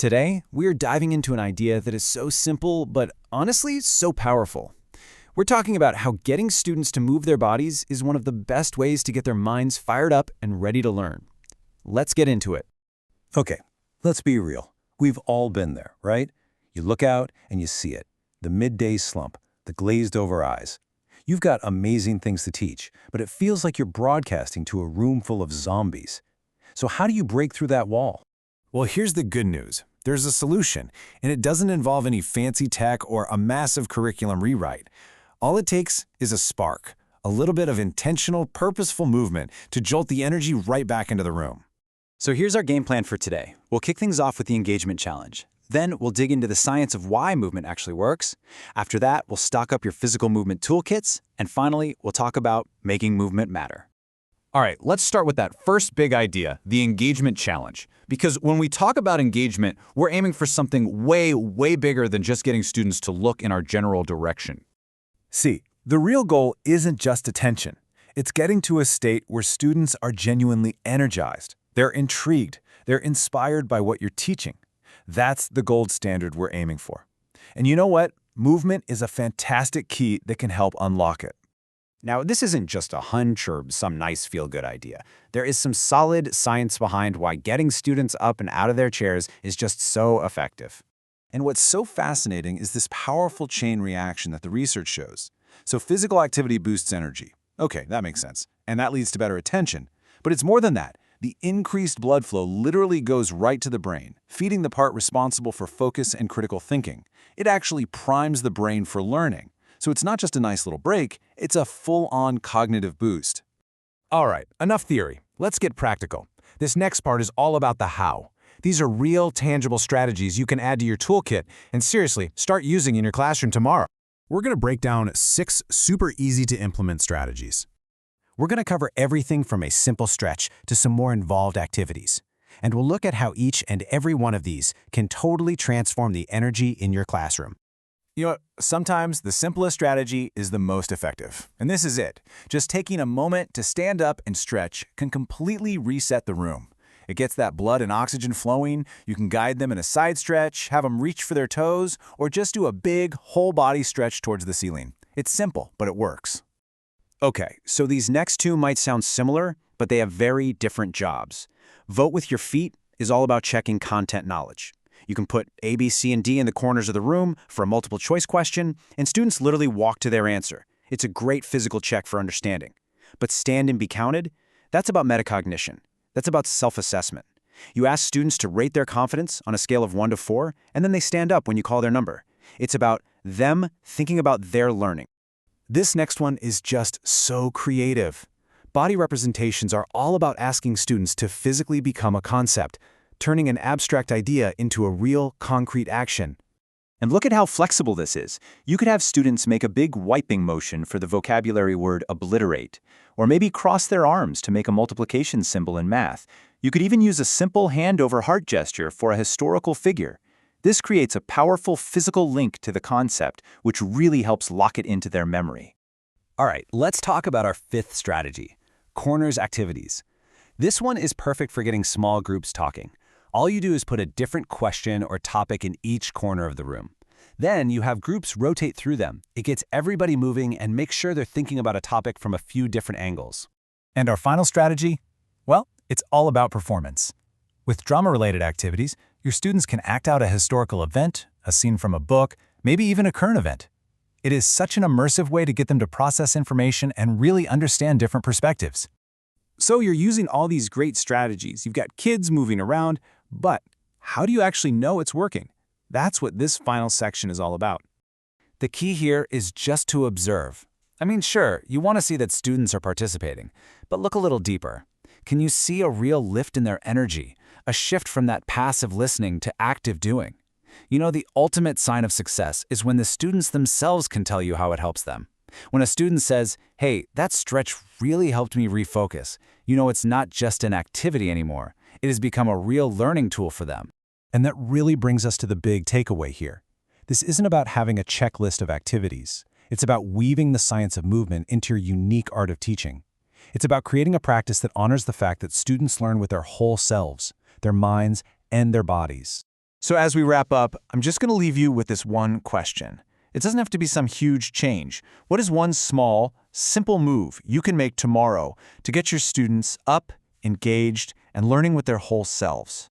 Today, we're diving into an idea that is so simple, but honestly, so powerful. We're talking about how getting students to move their bodies is one of the best ways to get their minds fired up and ready to learn. Let's get into it. Okay, let's be real. We've all been there, right? You look out and you see it. The midday slump, the glazed over eyes. You've got amazing things to teach, but it feels like you're broadcasting to a room full of zombies. So how do you break through that wall? Well, here's the good news. There's a solution, and it doesn't involve any fancy tech or a massive curriculum rewrite. All it takes is a spark, a little bit of intentional, purposeful movement to jolt the energy right back into the room. So here's our game plan for today. We'll kick things off with the engagement challenge. Then we'll dig into the science of why movement actually works. After that, we'll stock up your physical movement toolkits. And finally, we'll talk about making movement matter. All right, let's start with that first big idea, the engagement challenge. Because when we talk about engagement, we're aiming for something way, way bigger than just getting students to look in our general direction. See, the real goal isn't just attention. It's getting to a state where students are genuinely energized. They're intrigued. They're inspired by what you're teaching. That's the gold standard we're aiming for. And you know what? Movement is a fantastic key that can help unlock it. Now, this isn't just a hunch or some nice feel-good idea. There is some solid science behind why getting students up and out of their chairs is just so effective. And what's so fascinating is this powerful chain reaction that the research shows. So physical activity boosts energy. Okay, that makes sense. And that leads to better attention. But it's more than that. The increased blood flow literally goes right to the brain, feeding the part responsible for focus and critical thinking. It actually primes the brain for learning. So it's not just a nice little break, it's a full-on cognitive boost. All right, enough theory. Let's get practical. This next part is all about the how. These are real, tangible strategies you can add to your toolkit and seriously, start using in your classroom tomorrow. We're going to break down 6 super easy-to-implement strategies. We're going to cover everything from a simple stretch to some more involved activities. And we'll look at how each and every one of these can totally transform the energy in your classroom. You know what? Sometimes the simplest strategy is the most effective. And this is it. Just taking a moment to stand up and stretch can completely reset the room. It gets that blood and oxygen flowing. You can guide them in a side stretch, have them reach for their toes, or just do a big whole-body stretch towards the ceiling. It's simple, but it works. Okay, so these next two might sound similar, but they have very different jobs. Vote with your feet is all about checking content knowledge. You can put A, B, C, and D in the corners of the room for a multiple choice question, and students literally walk to their answer. It's a great physical check for understanding. But stand and be counted? That's about metacognition. That's about self-assessment. You ask students to rate their confidence on a scale of 1 to 4, and then they stand up when you call their number. It's about them thinking about their learning. This next one is just so creative. Body representations are all about asking students to physically become a concept, turning an abstract idea into a real, concrete action. And look at how flexible this is. You could have students make a big wiping motion for the vocabulary word obliterate, or maybe cross their arms to make a multiplication symbol in math. You could even use a simple hand-over-heart gesture for a historical figure. This creates a powerful physical link to the concept, which really helps lock it into their memory. All right, let's talk about our 5th strategy, corners activities. This one is perfect for getting small groups talking. All you do is put a different question or topic in each corner of the room. Then you have groups rotate through them. It gets everybody moving and makes sure they're thinking about a topic from a few different angles. And our final strategy? Well, it's all about performance. With drama-related activities, your students can act out a historical event, a scene from a book, maybe even a current event. It is such an immersive way to get them to process information and really understand different perspectives. So you're using all these great strategies. You've got kids moving around, but how do you actually know it's working? That's what this final section is all about. The key here is just to observe. I mean, sure, you want to see that students are participating, but look a little deeper. Can you see a real lift in their energy, a shift from that passive listening to active doing? You know, the ultimate sign of success is when the students themselves can tell you how it helps them. When a student says, hey, that stretch really helped me refocus, you know it's not just an activity anymore. It has become a real learning tool for them. And that really brings us to the big takeaway here. This isn't about having a checklist of activities. It's about weaving the science of movement into your unique art of teaching. It's about creating a practice that honors the fact that students learn with their whole selves, their minds, and their bodies. So as we wrap up, I'm just going to leave you with this one question. It doesn't have to be some huge change. What is one small, simple move you can make tomorrow to get your students up, engaged, and learning with their whole selves?